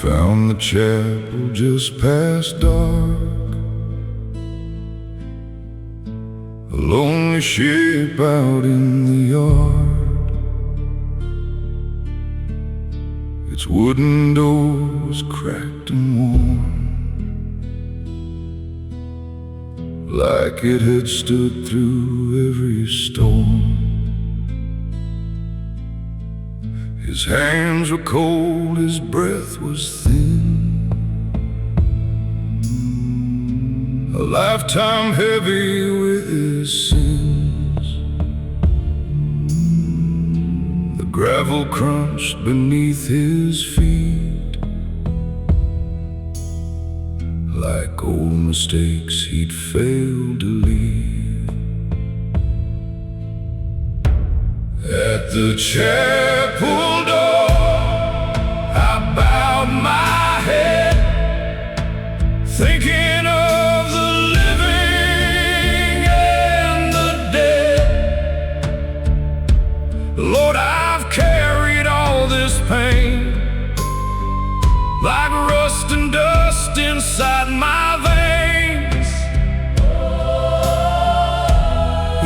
Found the chapel just past dark, a lonely ship out in the yard. Its wooden doors cracked and worn, like it had stood through every storm. His hands were cold, his breath was thin, a lifetime heavy with his sins. The gravel crunched beneath his feet, like old mistakes he'd failed to leave. At the chapel door, I bowed my head, thinking of the living and the dead. Lord, I've carried all this pain like rust and dust inside my veins.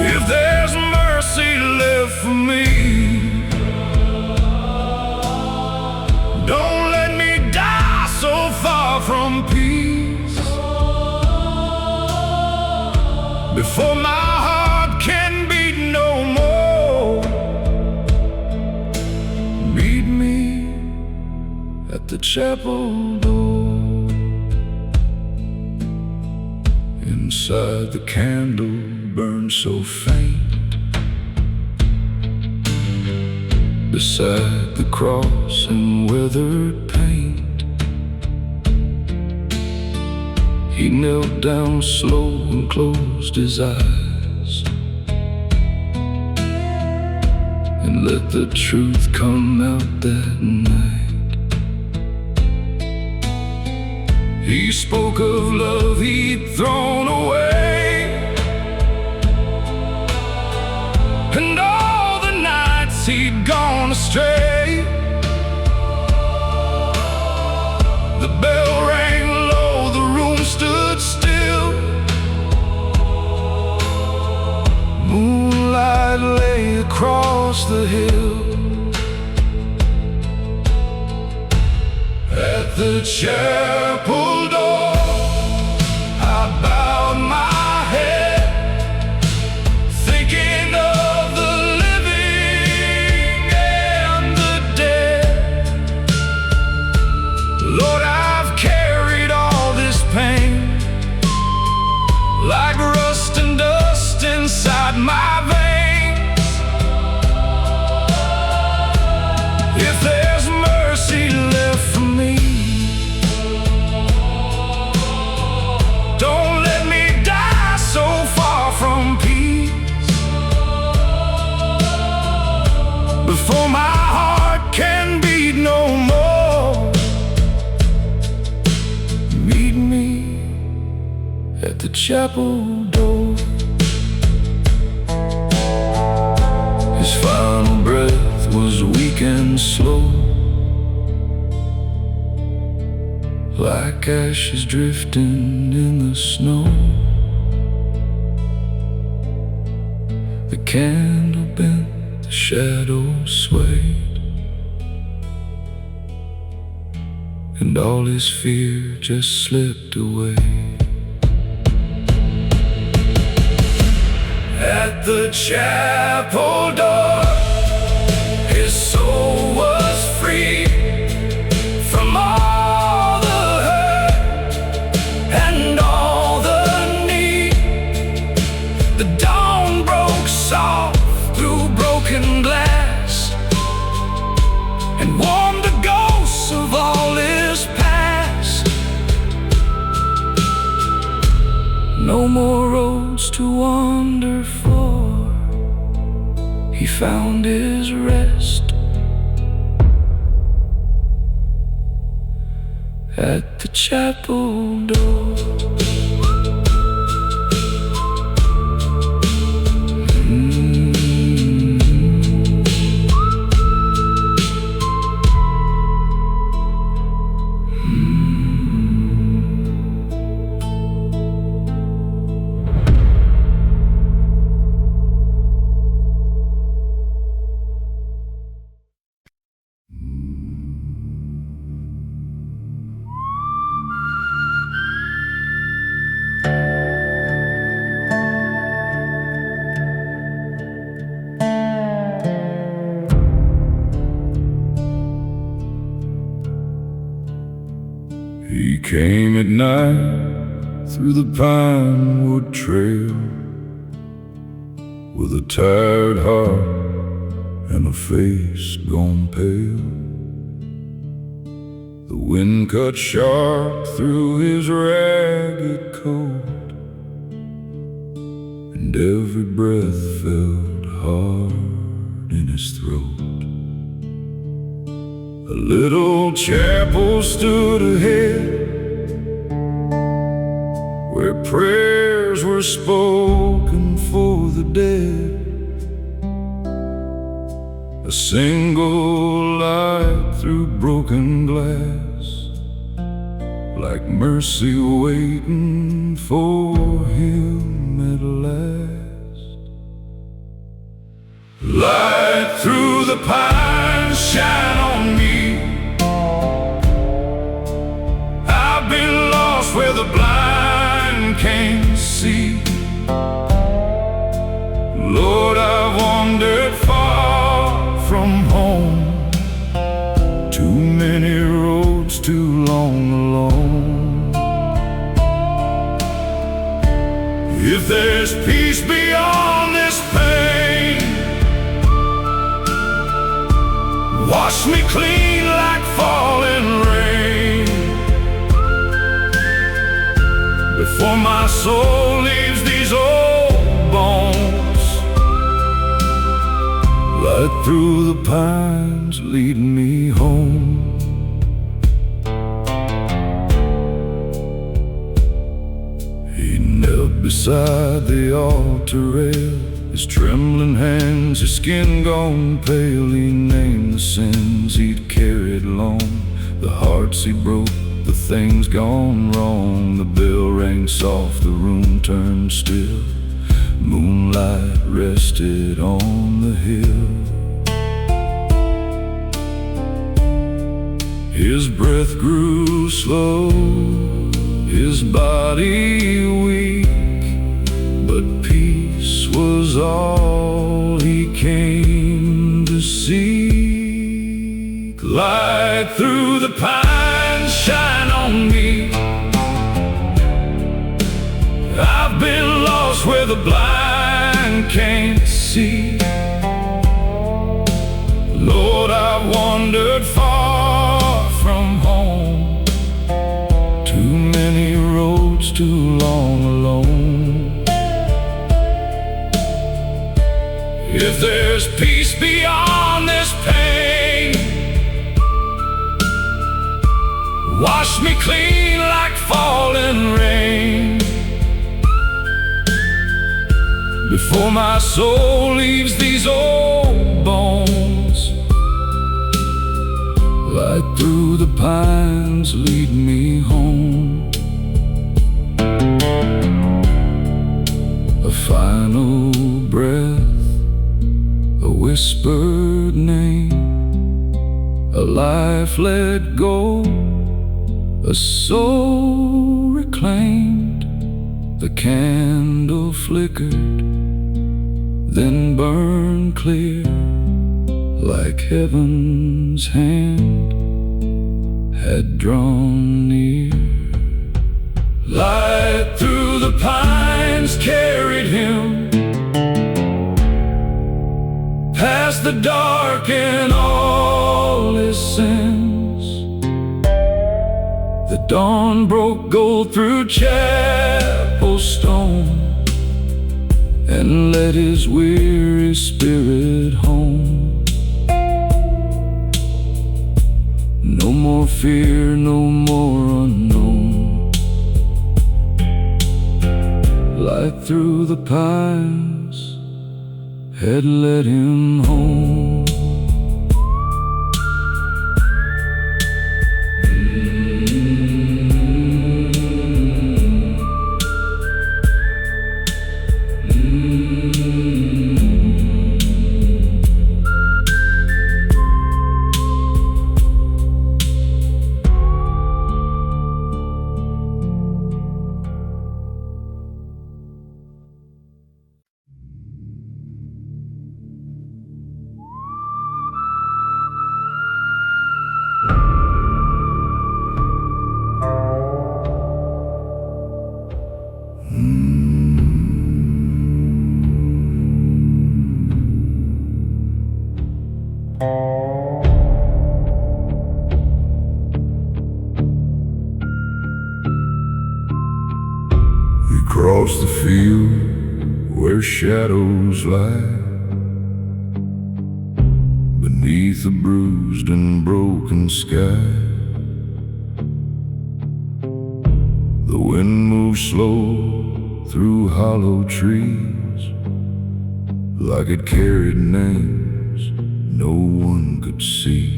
If there's mercy left for me, don't let me die so far from peace, before my heart can beat no more. Meet me at the chapel door. Inside the candle burned so faint, beside the cross in weathered paint. He knelt down slow and closed his eyes, and let the truth come out that night. He spoke of love he'd thrown away, and all the nights he'd gone astray. The bell rang low, the room stood still. Moonlight lay across the hill. At the chapel door, I bowed my head, thinking of the living and the dead. Lord, I've carried all this pain like rust and dust inside my veins. If there's mercy left for me, don't let me die so far from peace, before my heart can beat no more. Meet me at the chapel door. His final breath was weak and slow, like ashes drifting in the snow. The candle bent, the shadows swayed, and all his fear just slipped away. At the chapel door, his soul was free from all the hurt and all the need. The dawn broke soft through broken glass and warmed the ghosts of all his past. No more roads to wander for, he found his rest at the chapel door. He came at night through the pine-wood trail with a tired heart and a face gone pale. The wind cut sharp through his ragged coat, and every breath felt hard in his throat. A little chapel stood ahead, where prayers were spoken for the dead. A single light through broken glass, like mercy waiting for him at last. Light through the pines, shine on me. I've been lost where the blind can't see. Lord, I've wandered far from home, too many roads, too long alone. If there's peace beyond this pain, wash me clean like falling rain, before my soul leaves these old bones. Light through the pines, lead me home. He knelt beside the altar rail, his trembling hands, his skin gone pale. He named the sins he'd carried long, the hearts he broke, the things gone wrong. The bell rang soft, the room turned still. Moonlight rested on the hill. His breath grew slow, his body weak, but peace was all he came to seek. Light through the pines, shine on me. I've been lost where the blind can't see. Lord, I've wandered far from home, too many roads, too long alone. If there's peace beyond this pain, wash me clean like falling rain, before my soul leaves these old bones. Light through the pines, lead me home. A final breath, a whispered name, a life let go, a soul reclaimed. The candle flickered, then burned clear, like heaven's hand had drawn near. Light through the pines carried him past the dark and all his sins. The dawn broke gold through chapel stone, and led his weary spirit home. No more fear, no more unknown. Light through the pines had led him home. across the field where shadows lie, beneath a bruised and broken sky. The wind moves slow through hollow trees, like it carried names no one could see.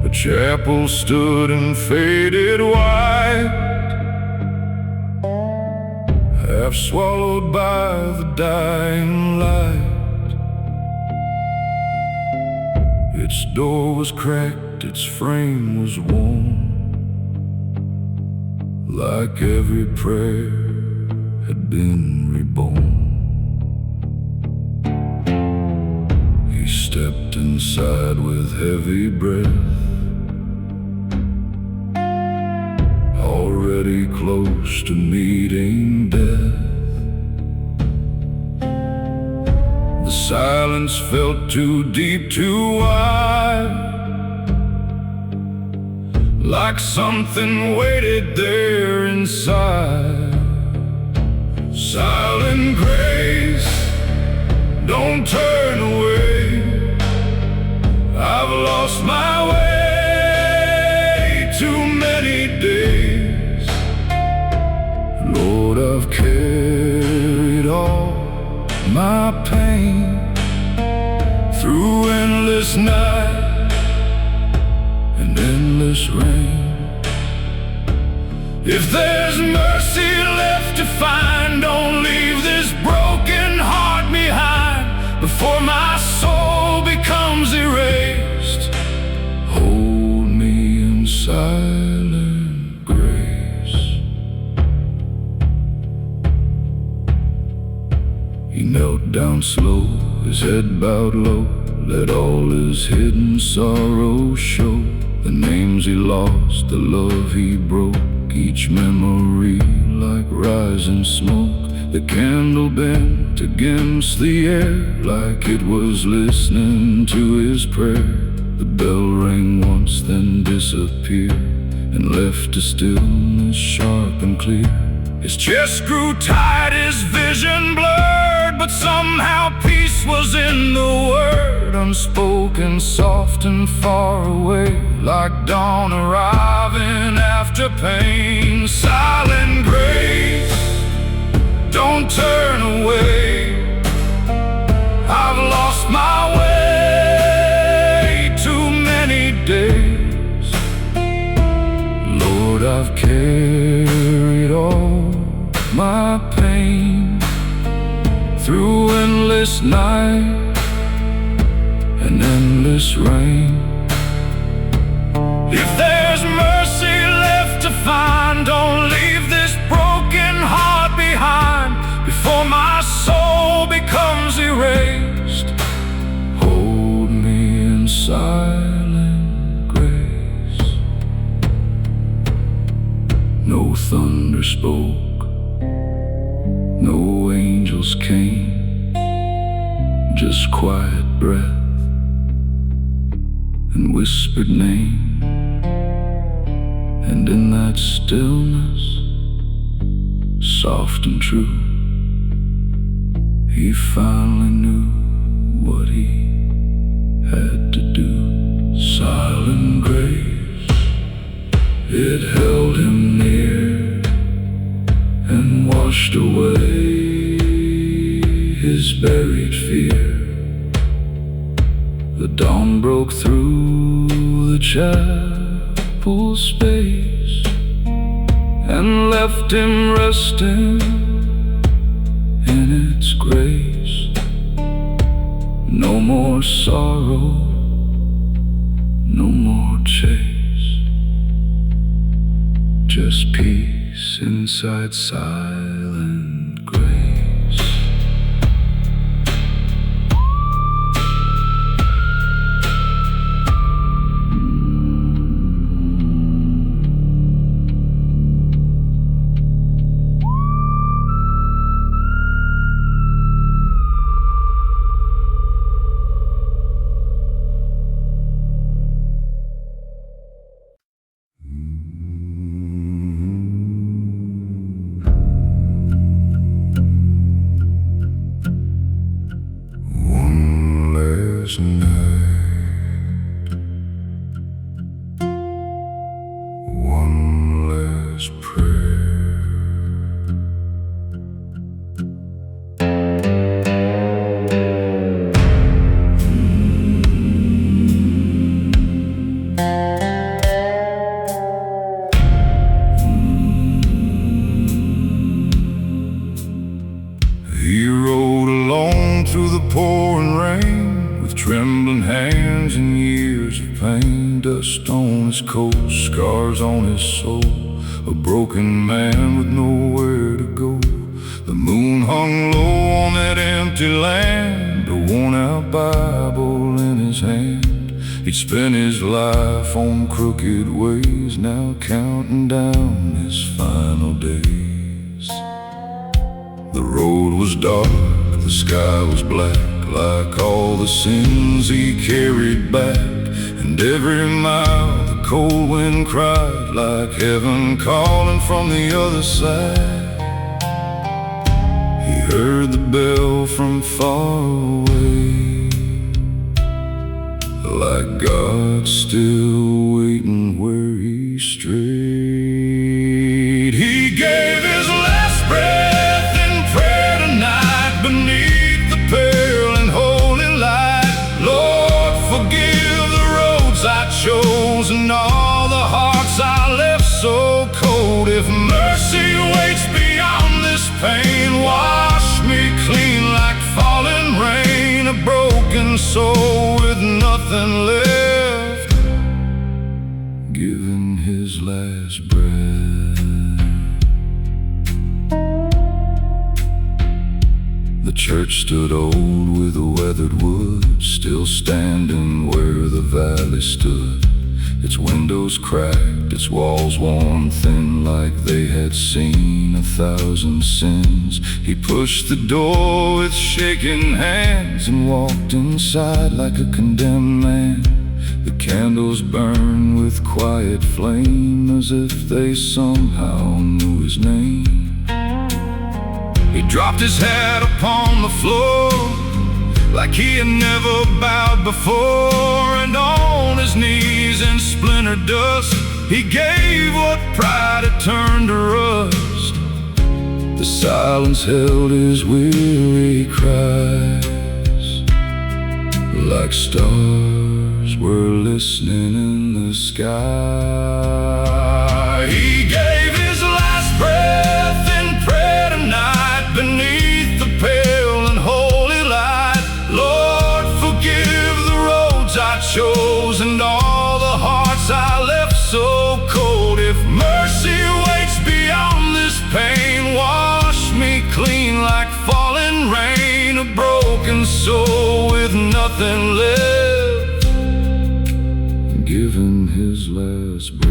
A chapel stood and faded white, half swallowed by the dying light. Its door was cracked, its frame was worn, like every prayer had been reborn. He stepped inside with heavy breath, already close to meeting death. The silence felt too deep, too wide, like something waited there inside. Silent grace, don't turn away. I've lost my way too many days. Lord, I've carried all my pain through endless night and endless rain. If there's mercy left to find, don't leave this broken heart behind before my soul becomes erased. Hold me in silent grace. He knelt down slow, his head bowed low, let all his hidden sorrow show. The names he lost, the love he broke, each memory like rising smoke. The candle bent against the air, like it was listening to his prayer. The bell rang once, then disappeared, and left a stillness sharp and clear. His chest grew tight, his vision blurred, but somehow peace was in the word. Unspoken, soft and far away, like dawn arriving after pain. Silent grace, don't turn away. I've lost my way too many days. Lord, I've carried all my pain through endless night and endless rain. If there's mercy left to find, don't leave this broken heart behind before my soul becomes erased. Hold me in silent grace. No thunder spoke, no angels came, just quiet breath and whispered name. And in that stillness, soft and true, he finally knew what he had to do. Silent grace, it held him near and washed away his buried fear. The dawn broke through the chapel space and left him resting in its grace. No more sorrow, no more chase, just peace inside silent grace. names and years of pain, dust on his coat, scars on his soul, a broken man with nowhere to go. The moon hung low on that empty land, a worn-out Bible in his hand. He'd spent his life on crooked ways, now counting down his final days. The road was dark, the sky was black, like all the sins he carried back. And every mile the cold wind cried, like heaven calling from the other side. He heard the bell from far away, like God still waiting where he strayed. He gave his last breath in prayer tonight beneath the pale and holy light. Lord, forgive the roads I chose and all the hearts I left so cold. If mercy waits beyond this pain, wash me clean like falling rain. A broken soul with nothing left, giving his last breath. The church stood old with a weathered wood, still standing where the valley stood. Its windows cracked, its walls worn thin, like they had seen 1,000 sins. He pushed the door with shaking hands and walked inside like a condemned man. The candles burned with quiet flame, as if they somehow knew his name. He dropped his hat upon the floor like he had never bowed before, and on his knees in splintered dust he gave what pride had turned to rust. The silence held his weary cries, like stars were listening in the sky. He gave his last breath in prayer tonight beneath the pale and holy light. Lord, forgive the roads I chose and all the hearts I left so cold. If mercy waits beyond this pain, wash me clean like falling rain. A broken soul with nothing left, giving his last breath.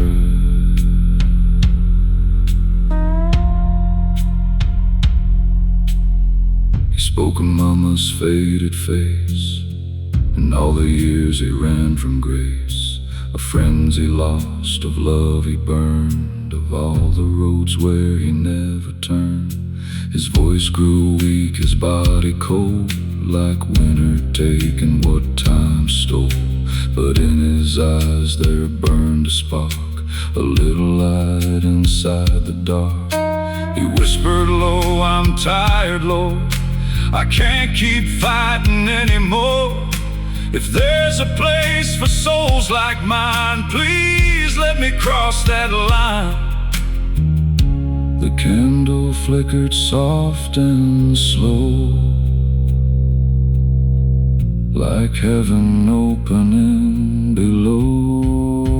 He spoke of mama's faded face and all the years he ran from grace, of friends he lost, of love he burned, of all the roads where he never turned. His voice grew weak, his body cold, like winter taking what time stole. But in his eyes there burned a spark, a little light inside the dark. He whispered low, I'm tired, Lord, I can't keep fighting anymore. If there's a place for souls like mine, please let me cross that line. The candle flickered soft and slow, like heaven opening below.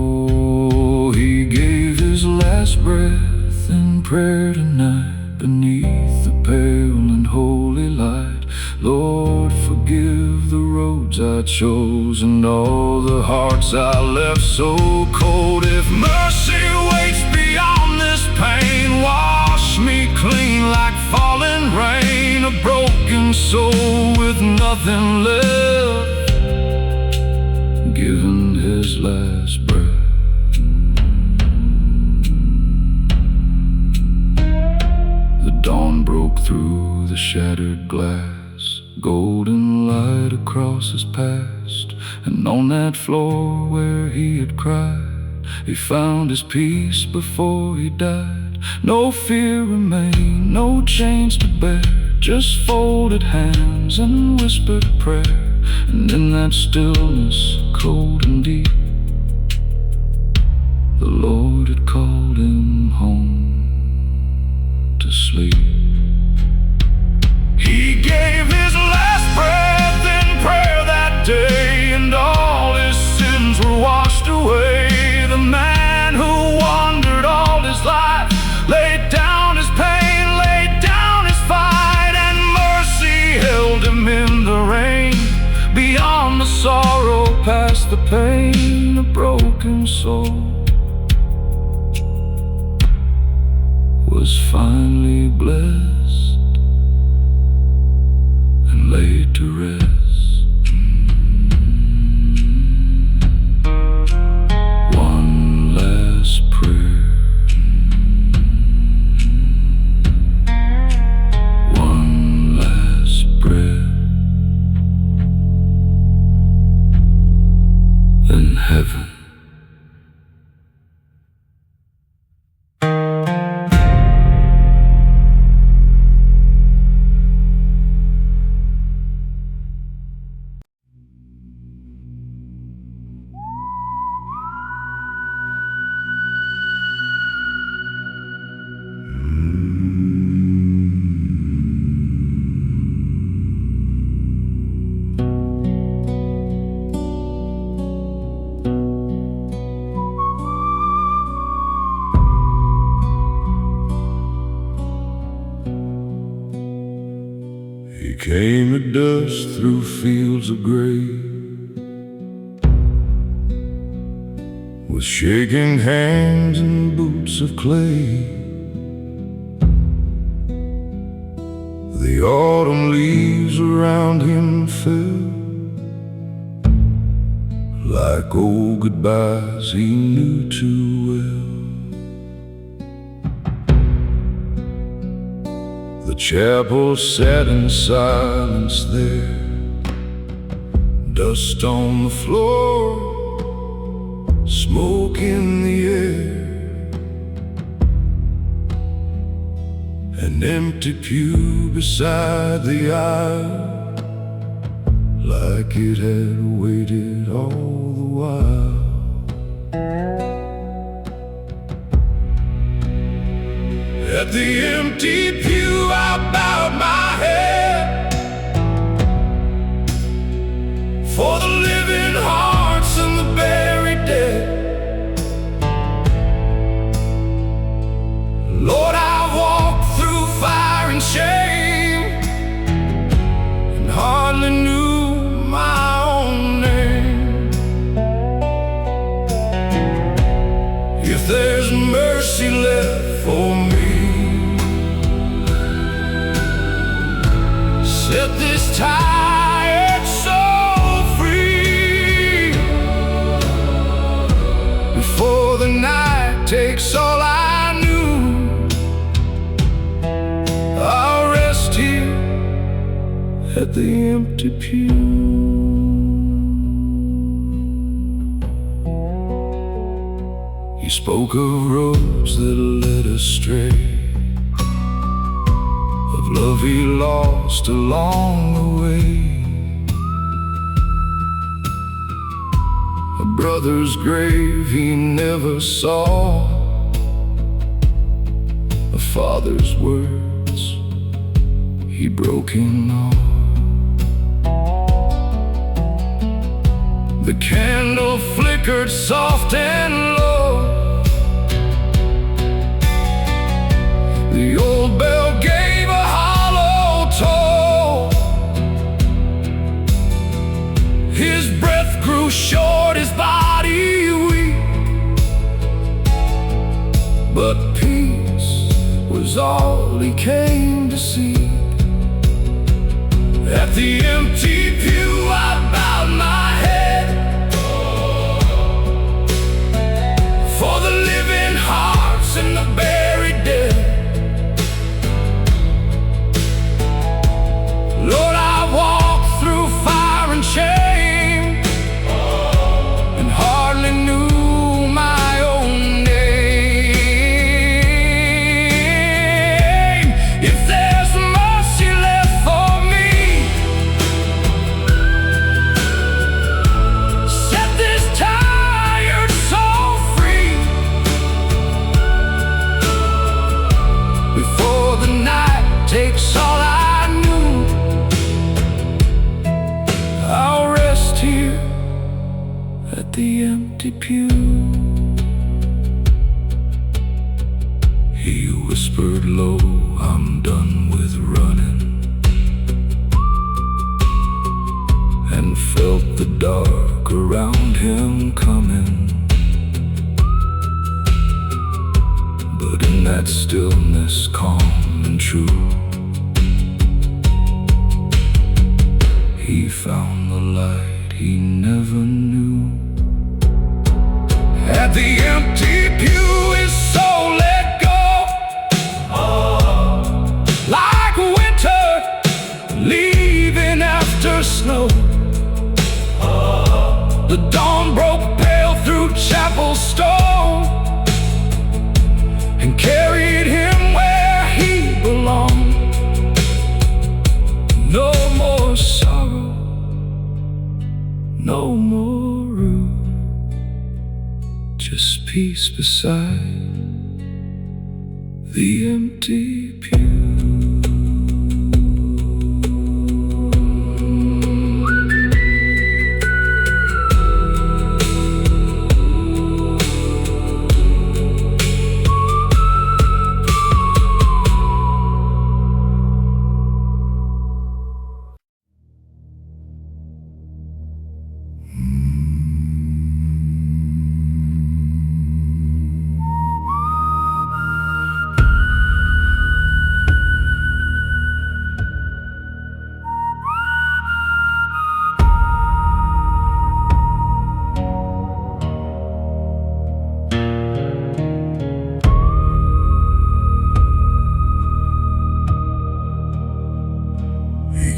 He gave his last breath in prayer tonight beneath the pale and holy light. Lord, forgive the roads I chose and all the hearts I left so cold. If mercy waits beyond this pain, wash me clean like falling rain. A broken soul with nothing left, giving his last breath. The dawn broke through the shattered glass, golden light across his past. And on that floor where he had cried, he found his peace before he died. No fear remained, no chains to bear, just folded hands and whispered prayer. And in that stillness, cold and deep, the Lord had called him home to sleep. He gave his last breath in prayer that day, and all his the pain, a broken soul was finally blessed and laid to rest. One last prayer, one last breath, then heaven. He came at dusk through fields of gray, with shaking hands and boots of clay. The autumn leaves around him fell like old goodbyes he knew too well. The chapel sat in silence there, dust on the floor, smoke in the air, an empty pew beside the aisle, like it had waited all the while. At the empty pew I bowed my head, for the living hearts and the buried dead. Lord, I walked through fire and shame, and hardly knew my own name. If there's mercy left for me, set this tired soul free, before the night takes all I knew. I'll rest here at the empty pew. He spoke of roads that led astray, love he lost along the way, a brother's grave he never saw, a father's words he broke in awe. The candle flickered soft and low, the old bell gave a toll. His breath grew short, his body weak, but peace was all he came to seek. At the empty pew I bowed my head, for the living hearts and the buried dead. Lord, I walked through fire and shame, and hardly knew my own name. If there's mercy left for me, set this tired soul free, before the night takes all I at the empty pew. He whispered low, I'm done with running, and felt the dark around him coming, but in that stillness calm and true, he found the light he never knew. At the empty pew his soul let go, like winter leaving after snow. The dawn broke pale through chapel stone and carried him where he belonged. No more sorrow, no more rue, just peace beside the empty pew.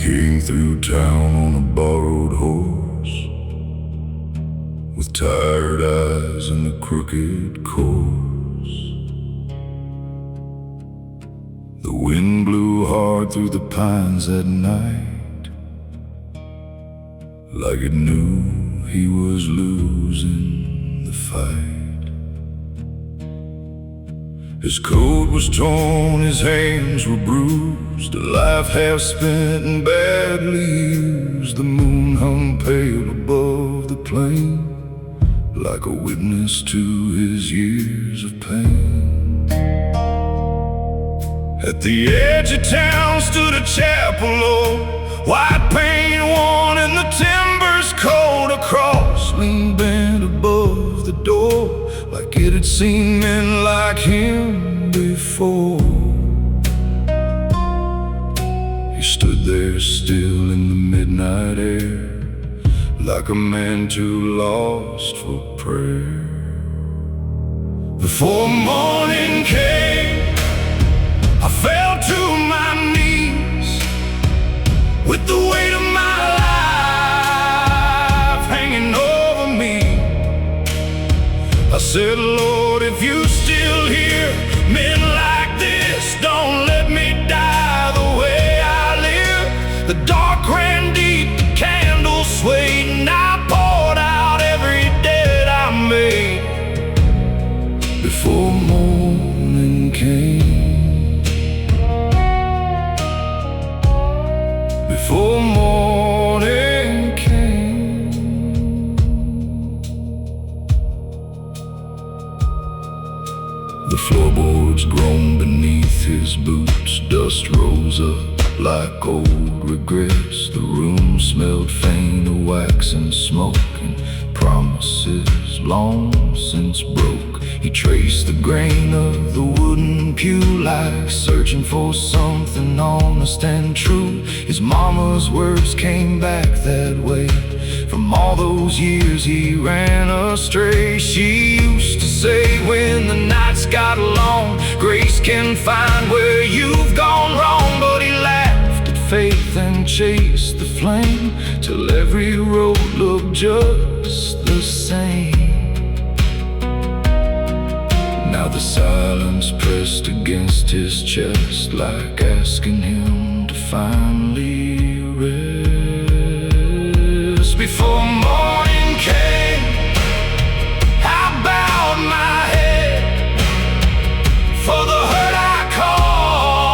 King through town on a borrowed horse, with tired eyes and a crooked course. The wind blew hard through the pines that night, like it knew he was losing the fight. His coat was torn, his hands were bruised, a life half spent and badly used. The moon hung pale above the plain, like a witness to his years of pain. At the edge of town stood a chapel old, white paint worn and the timbers cold. A cross leaned bent above the door, like it had seen men like him before. He stood there still in the midnight air, like a man too lost for prayer. Before morning came, I fell to my knees, with the weight of my life hanging over me. I said, Lord, if you still hear men like this, don't let me die the way I live. The dark ran deep, the candle swayed, and I poured out every debt I made. Before morning came, before morning came. The floorboards groaned beneath his boots, dust rose up like old regrets. The room smelled faint of wax and smoke, and promises long since broke. He traced the grain of the wooden pew, like searching for something honest and true. His mama's words came back that way, from all those years he ran astray. She used to say, when the nights got long, grace can find where you've gone wrong. But he laughed at faith and chased the flame, till every road looked just the same. Now the silence pressed against his chest, like asking him to finally rest. Before morning came, I bowed my head for the hurt I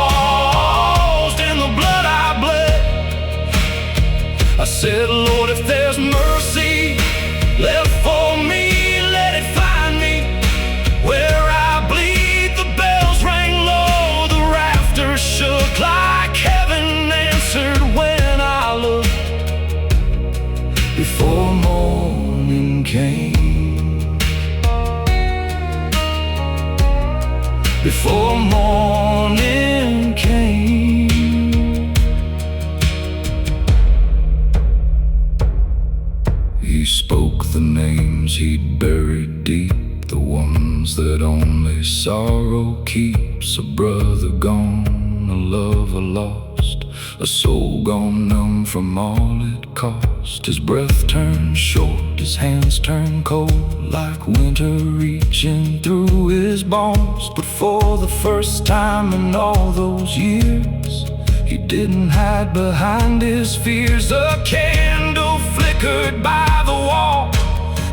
caused and the blood I bled. I said, Lord, if there's mercy left for me, let it find me where I bleed. The bells rang low, the rafters shook like heaven and came. Before morning came, he spoke the names he'd buried deep, the ones that only sorrow keeps. A brother gone, a lover lost, a soul gone numb from all it cost. His breath turned short, his hands turned cold, like winter reaching through his bones. But for the first time in all those years, he didn't hide behind his fears. A candle flickered by the wall,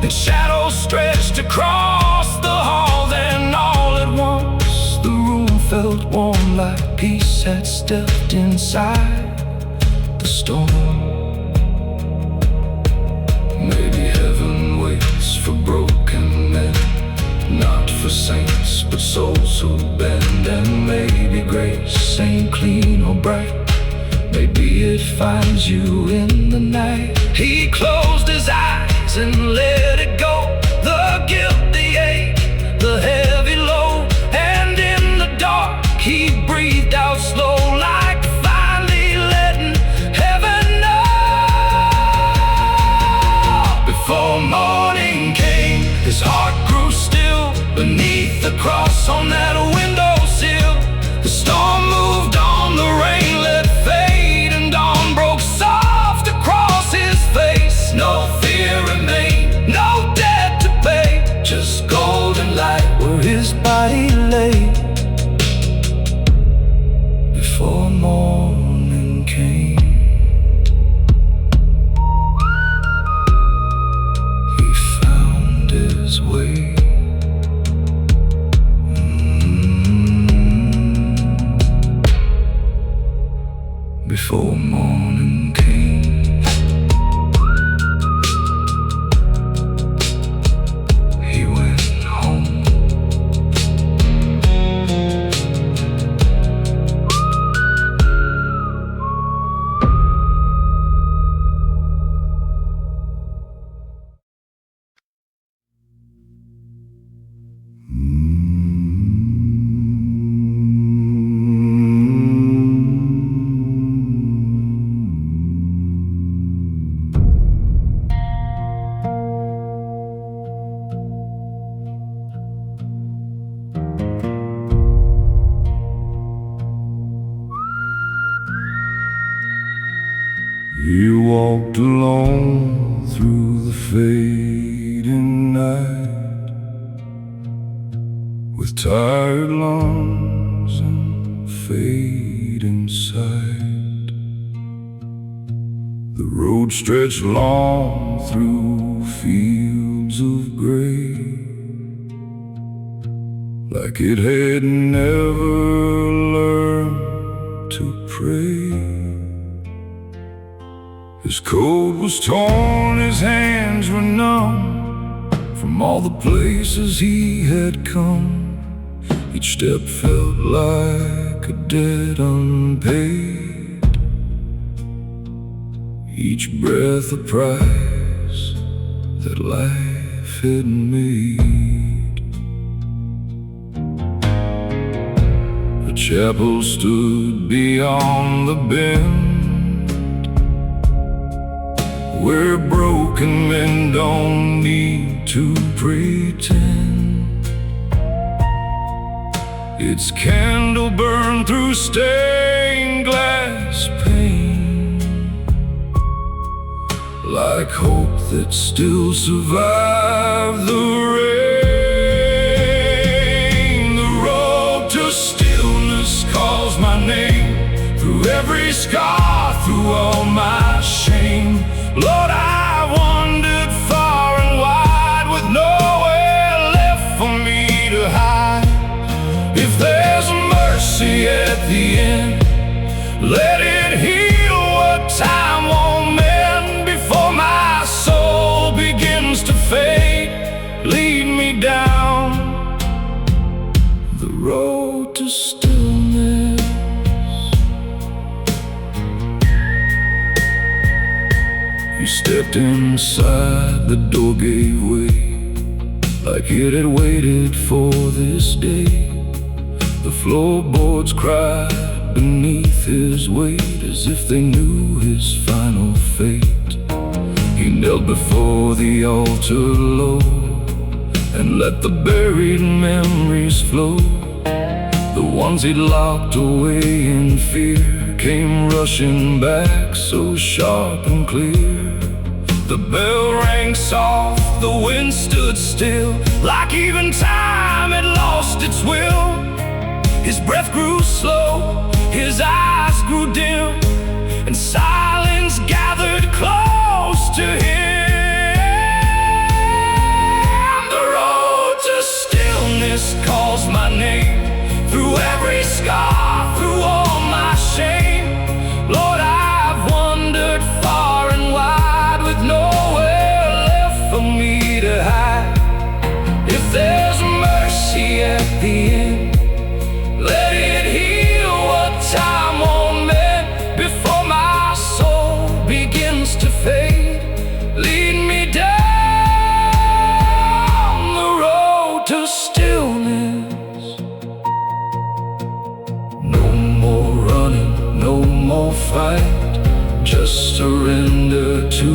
and shadows stretched across the hall. Then all at once the room felt warm, like peace had stepped inside the storm. Maybe heaven waits for broken men, not for saints, but souls who bend. And maybe grace ain't clean or bright, maybe it finds you in the night. He closed his eyes and let it go, the guilt, the ache, the heavy load. And in the dark he breathed out slow, like finally letting heaven know. Before morning came, his heart grew still beneath the cross on that windowsill. The storm moved on, the rain let fade, and dawn broke soft across his face. No fear remained, no debt to pay, just golden light where his body lay. Before morning came, he found his way. Before morning came, he went home. He walked alone through the fading night, with tired lungs and fading sight. The road stretched long through fields of gray, like it had never learned to pray. His coat was torn, his hands were numb from all the places he had come. Each step felt like a debt unpaid, each breath a price that life had made. A chapel stood beyond the bend, where broken men don't need to pretend. Its candle burned through stained glass pane, like hope that still survived the rain. The road to stillness calls my name, through every scar, through all my shame. Lord, I wandered far and wide, with nowhere left for me to hide. If there's mercy at the end, let it heal what time won't mend. Before my soul begins to fade, lead me down the road to stillness. He stepped inside, the door gave way, like it had waited for this day. The floorboards cried beneath his weight, as if they knew his final fate. He knelt before the altar low, and let the buried memories flow. The ones he'd locked away in fear came rushing back so sharp and clear. The bell rang soft, the wind stood still, like even time had lost its will. His breath grew slow, his eyes grew dim, and silence gathered close to him. The road to stillness calls my name, through every scar, through all my shame. Lord, I've wandered far and wide, with nowhere left for me to hide. If there's mercy at the end, let it heal what time won't mend. Before my soul begins to fade, lead me down the road to stillness. No more running, no more fight, just surrender to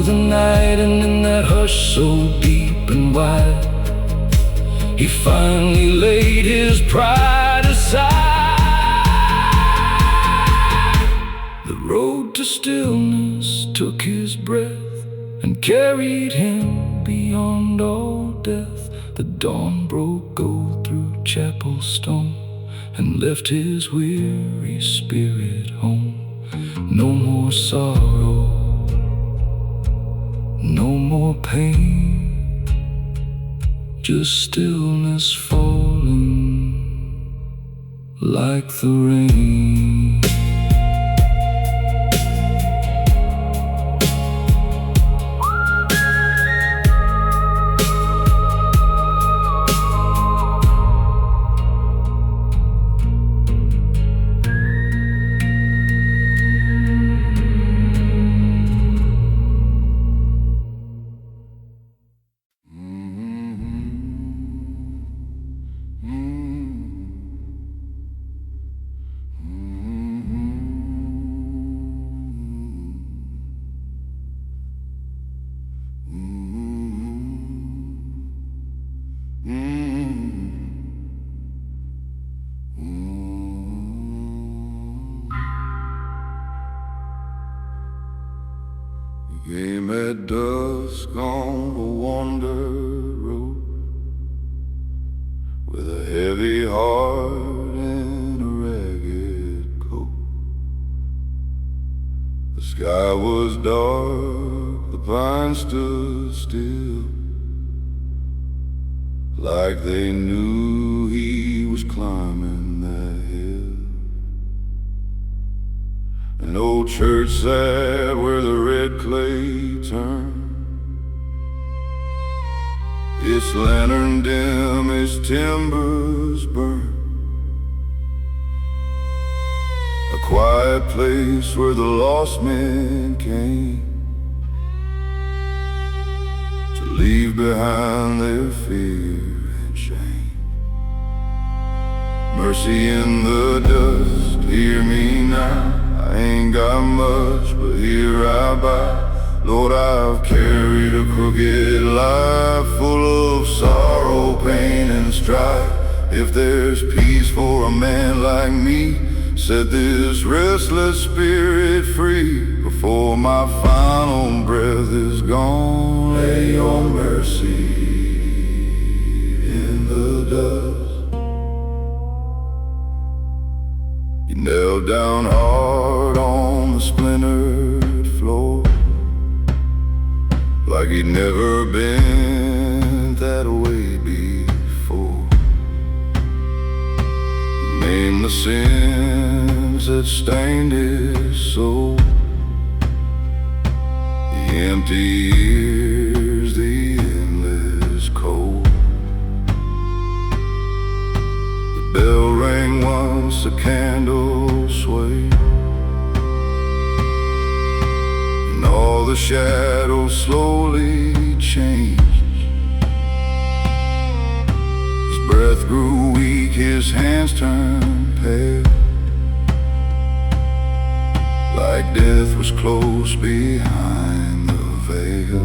the night. And in that hush so deep and wide, he finally laid his pride aside. The road to stillness took his breath and carried him beyond all death. The dawn broke gold through chapel stone and left his weary spirit home. No more sorrow, no more pain, just stillness falling like the rain. Came at dusk on a wander road, with a heavy heart and a ragged coat. The sky was dark, the pines stood still, like they knew he was climbing that hill. An old church sat where the red clay turned, its lantern dim, its timbers burned. A quiet place where the lost men came to leave behind their fear and shame. Mercy in the dust, hear me now. I ain't got much, but here I abide. Lord, I've carried a crooked life, full of sorrow, pain, and strife. If there's peace for a man like me, set this restless spirit free. Before my final breath is gone, lay your mercy in the dust. You knelt down hard on the splintered floor, like he'd never been that way before. Name the sins that stained his soul, the empty years, the endless cold. The bell rang once, a candle swayed, and all the the shadows slowly changed. His breath grew weak, his hands turned pale, like death was close behind the veil.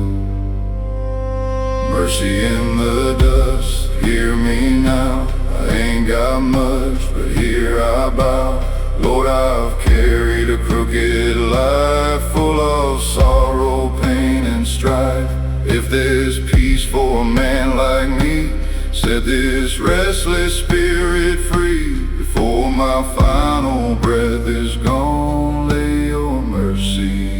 Mercy in the dust, hear me now. I ain't got much, but here I bow. Lord, I've carried a crooked life, full of sorrow, pain, and strife. If there's peace for a man like me, set this restless spirit free. Before my final breath is gone, lay your mercy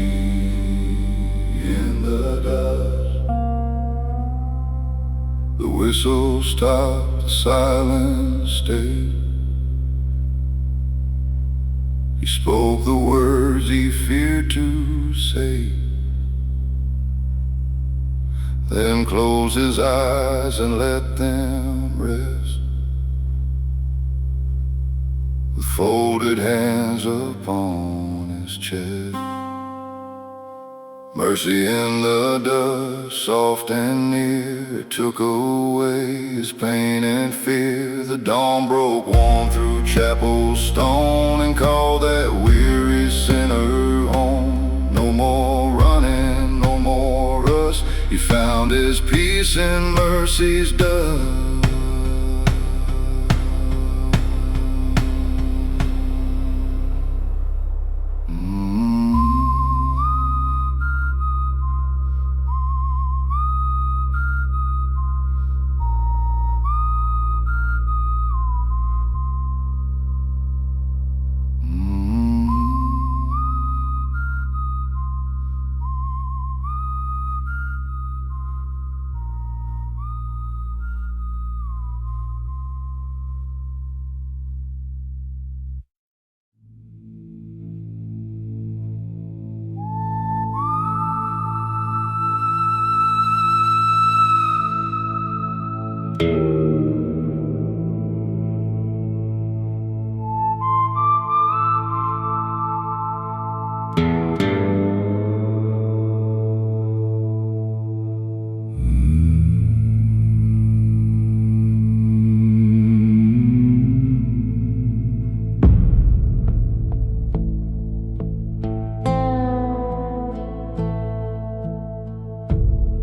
in the dust. The whistle stopped, the silence stayed. He spoke the words he feared to say, then closed his eyes and let them rest, with folded hands upon his chest. Mercy in the dust, soft and near, it took away his pain and fear. The dawn broke warm through chapel stone and called that weary sinner home. No more running, no more rust, he found his peace in mercy's dust.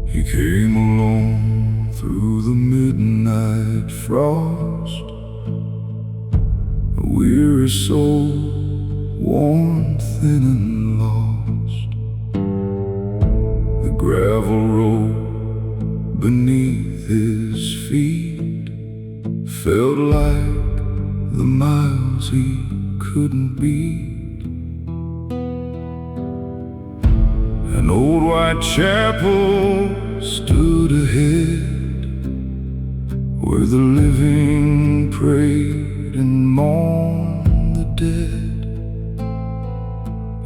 He came alone through the midnight frost, a weary soul, worn thin and lost. The gravel road beneath his feet felt like the miles he couldn't beat. An old white chapel stood ahead, where the living prayed and mourned the dead.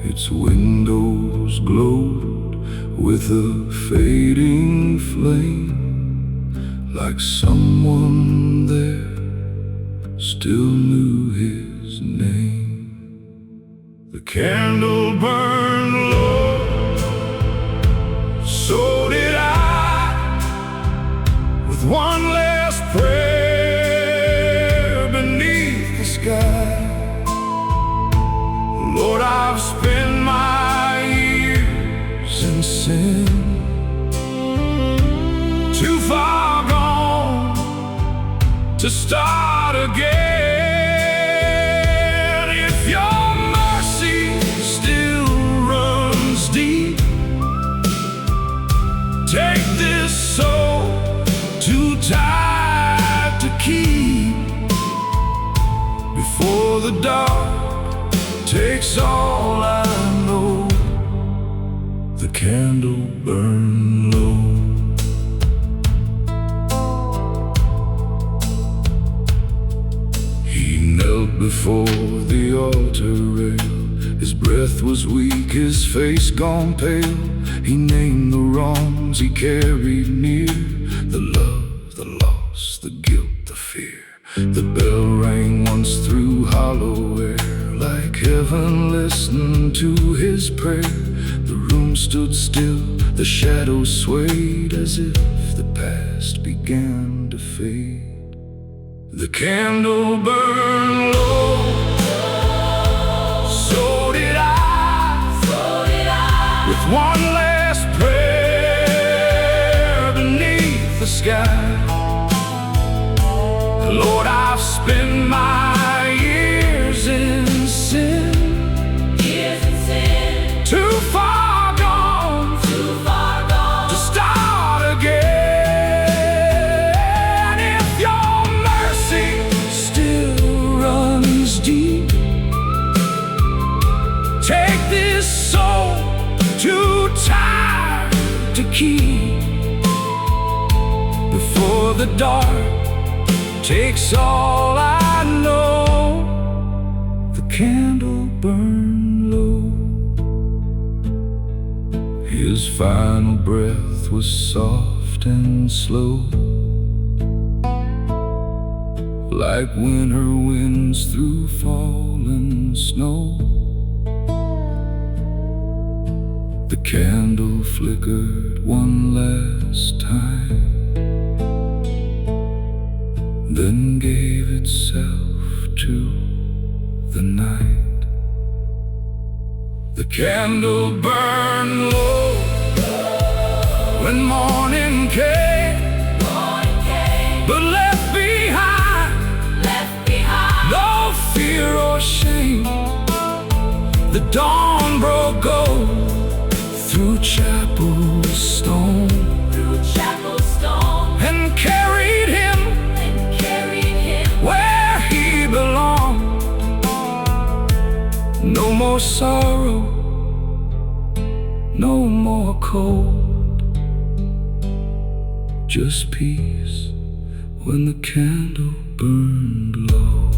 Its windows glowed with a fading flame, like someone there still knew his name. The candle burned low, so did I, with one last prayer beneath the sky. Lord, I've spent my years in sin, too far gone to start again. If your mercy still runs deep, take this soul too tired to keep, before the dark takes all I know. The candle burned low. He knelt before the altar rail, his breath was weak, his face gone pale. He named the wrongs he carried near, the love, the loss, the guilt, the fear. The bell rang once through hollow air, like heaven listened to his prayer. The room stood still swayed as if the past began to fade. The candle burned low, so did I, with one last prayer beneath the sky. Lord, I've spent my years in sin, too far gone to start again. If your mercy still runs deep, take this soul too tired to keep before the dark takes all I know. The candle burned low. His final breath was soft and slow, like winter winds through fallen snow. The candle flickered one last time, then gave itself to the night. The candle burned low when morning came, but left behind no fear or shame. The dawn broke gold through chapel stone, and carried him where he belonged. No more sorrow, no more cold, just peace when the candle burned low.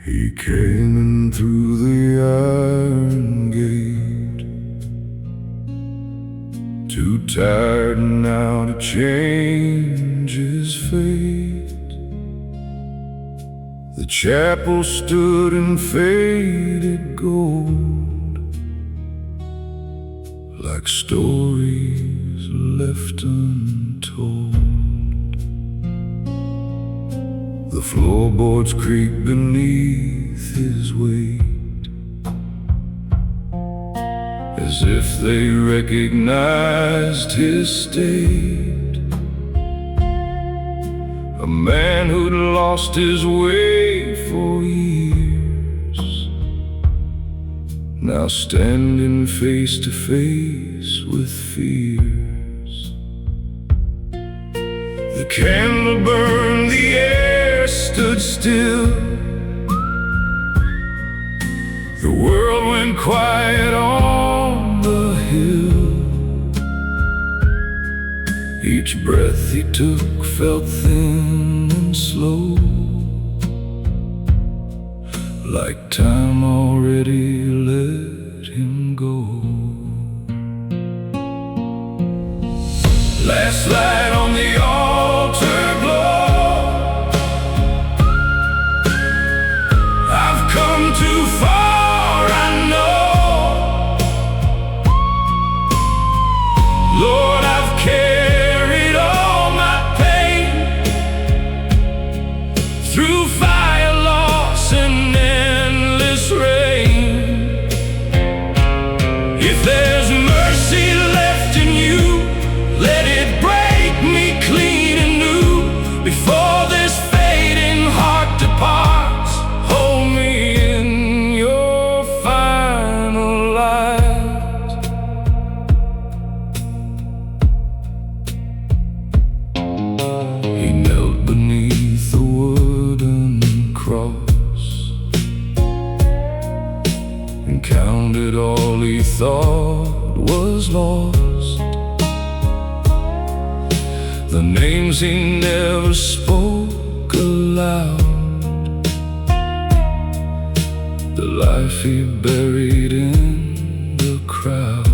He came in through the iron gate, too tired now to change his fate. The chapel stood in faded gold, like stories left untold. The floorboards creak beneath his weight, as if they recognized his state. A man who'd lost his way for years, now standing face to face with fears. The candle burned, the air stood still, the world went quiet on the hill. Each breath he took felt thin and slow, like time already let him go. Last light on the altar glow, I've come too far, I know. Lord, I've carried all my pain through fire, loss, and endless rain. If there's mercy left in you, let it break me clean and new. Before this fading heart departs, hold me surrounded all he thought was lost. The names he never spoke aloud, the life he buried in the crowd.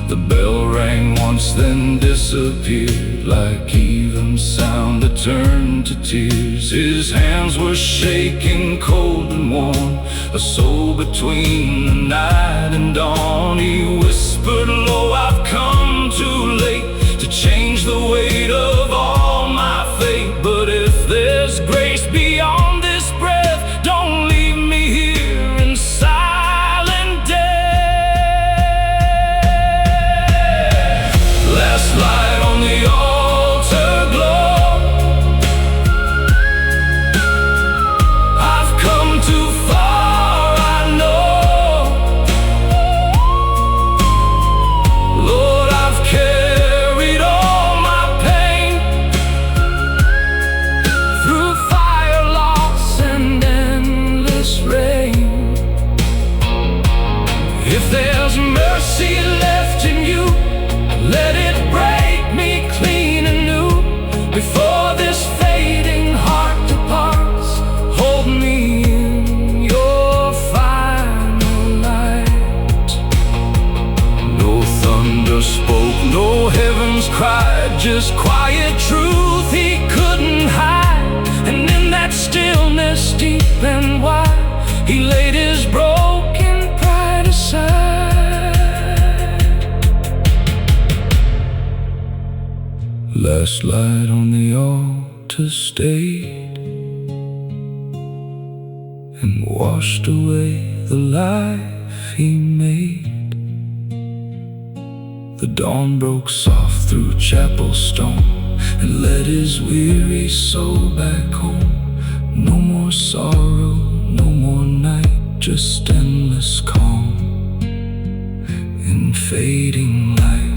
The bell rang once, then disappeared, like even sound that turned to tears. His hands were shaking, cold and warm, a soul between the night and dawn. He whispered low, I've come too late to change the weight of all my fate. But if there's grace beyond this breath, don't leave me here in silent death. Last light on the altar glow, I've come too far, I know. Lord, I've carried all my pain through fire, loss, and endless rain. If there's mercy left in you, let it break me clean and new. Before this fading heart departs, hold me in your final light. No thunder spoke, no heavens cried, just quiet truth he couldn't hide. And in that stillness deep and wide, he laid his broken pride aside. Last light on the altar stayed and washed away the life he made. The dawn broke soft through chapel stone and led his weary soul back home. No more sorrow, no more night, just endless calm in fading light.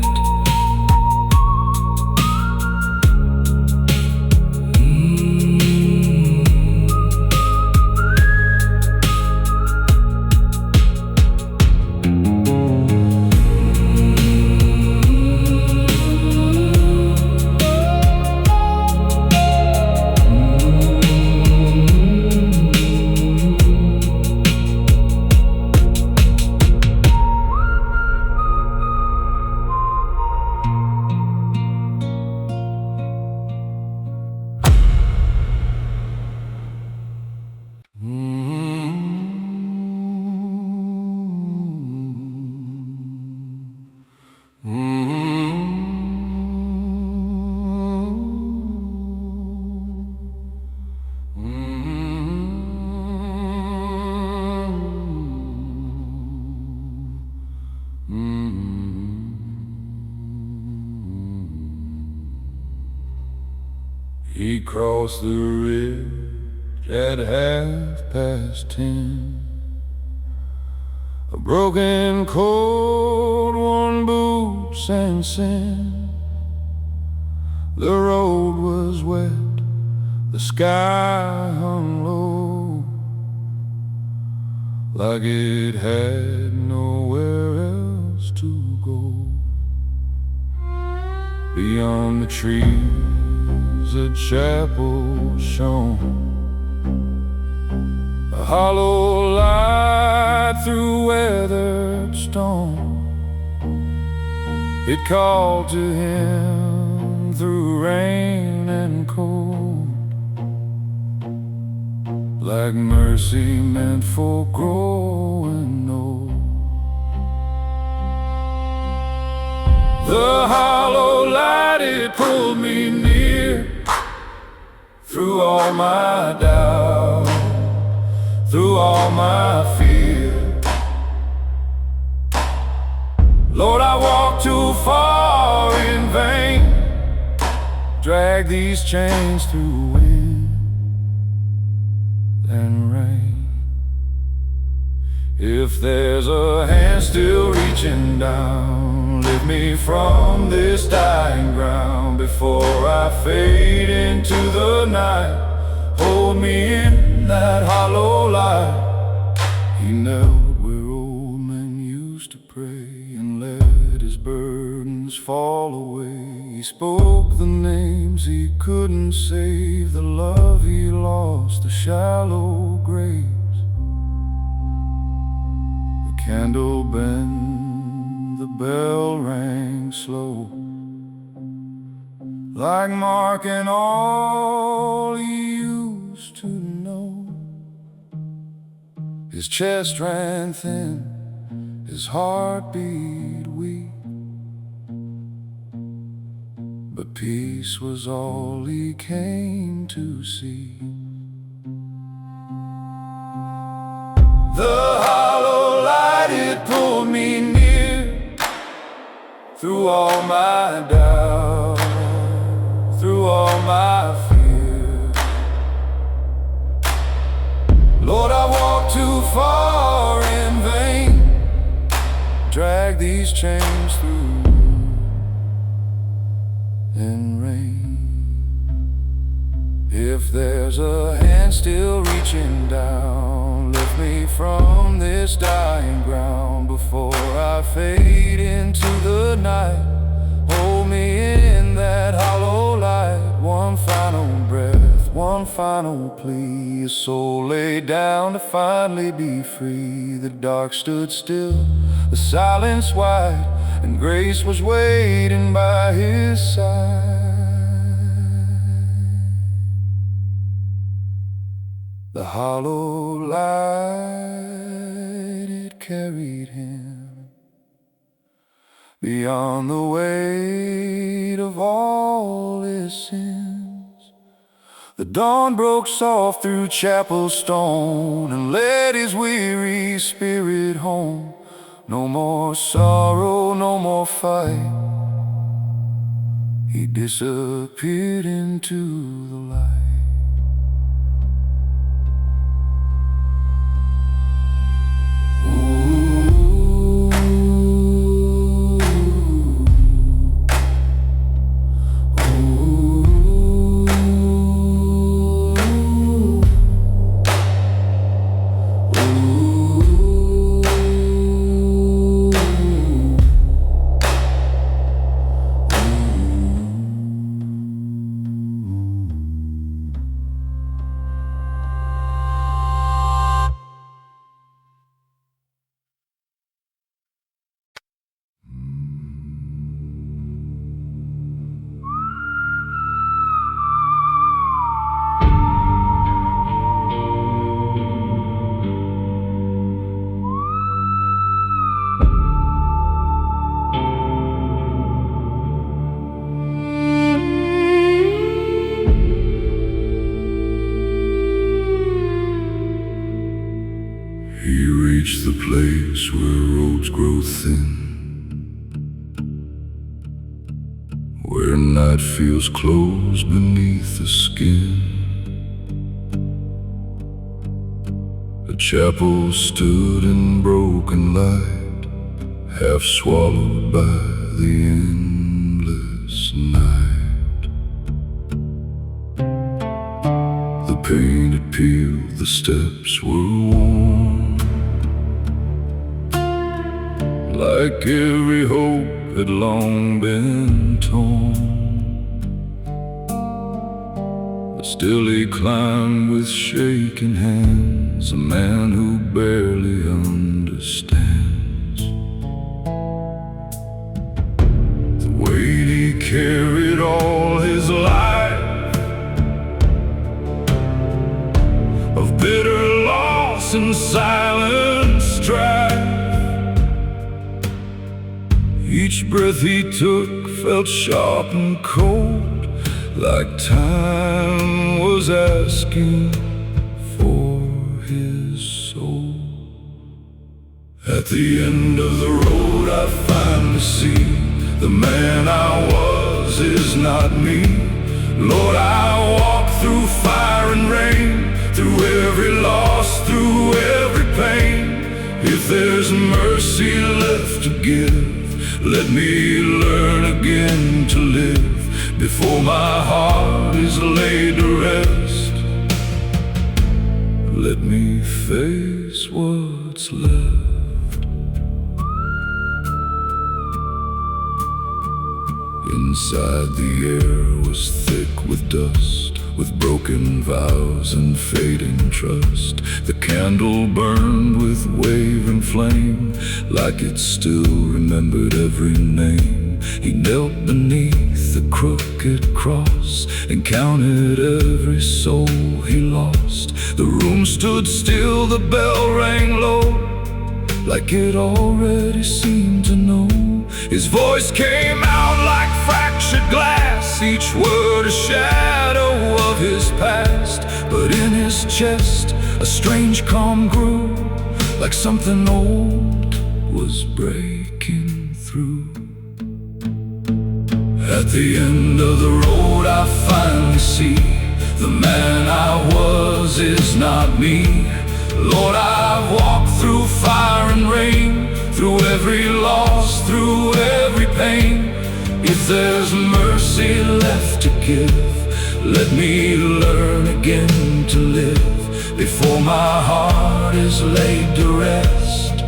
He crossed the ridge at 10:30. A broken, cold, worn boots and sin. The road was wet, the sky hung low, like it had nowhere else to go. Beyond the trees, a chapel shone, a hollow light through weathered stone. It called to him through rain and cold, like mercy meant for growing old. The hollow light, it pulled me near, through all my doubt, through all my fear. Lord, I walked too far in vain, drag these chains through wind and rain. If there's a hand still reaching down, lift me from this dying ground. Before I fade into the night, hold me in that hollow light. knelt where old men used to pray and let his burdens fall away. He spoke the names he couldn't save, the love he lost, the shallow graves. The candle bent, the bell rang slow, like marking all he used to know. His chest ran thin, his heart beat weak, but peace was all he came to see. The hollow light, it pulled me near, through all my doubt, through all my fear. Lord, I walked too far in vain, drag these chains through in rain. If there's a hand still reaching down, lift me from this dying ground before I fade into the night. Hold me in that hollow light, one final breath, one final plea. A soul laid down to finally be free. The dark stood still, the silence wide, and grace was waiting by his side. The hollow light, it carried him beyond the weight of all his sins. The dawn broke soft through chapel stone and led his weary spirit home. No more sorrow, no more fight. He disappeared into the light. The place where roads grow thin, where night feels close beneath the skin. A chapel stood in broken light, half swallowed by the endless night. The painted peeled, the steps were worn, like every hope had long been torn. But still he climbed with shaking hands, a man who barely understands the weight he carried all his life, of bitter loss and silent strife. Each breath he took felt sharp and cold, like time was asking for his soul. At the end of the road I finally see the man I was is not me. Lord, I walk through fire and rain, through every loss, through every pain. If there's mercy left to give, let me learn again to live before my heart is laid to rest. Let me face what what's left. Inside the air was thick with dust, with broken vows and fading trust. The candle burned with wavering flame, like it still remembered every name. He knelt beneath the crooked cross and counted every soul he lost. The room stood still, the bell rang low, like it already seemed to know. His voice came out like fractured glass, each word a shadow of his past. But in his chest a strange calm grew, like something old was breaking through. At the end of the road I finally see the man I was is not me. Lord, I've walked through fire and rain, through every loss, through every pain. If there's mercy left to give, let me learn again to live before my heart is laid to rest.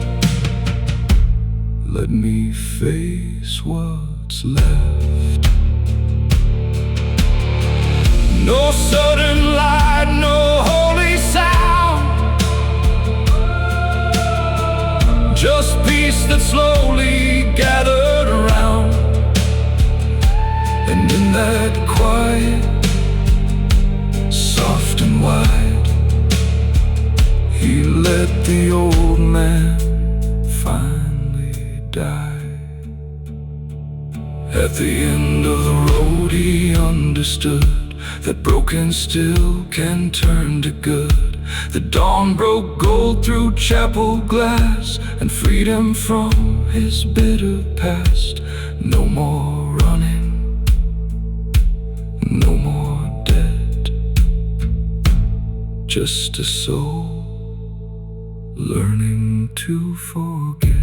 Let me face what's left. No sudden light, no holy sound, just peace that slowly gathered around. And in that quiet, soft and wide, he let the old man finally die. At the end of the road he understood that broken still can turn to good. The dawn broke gold through chapel glass and freed him from his bitter past. No more running, no more dead, just a soul learning to forget.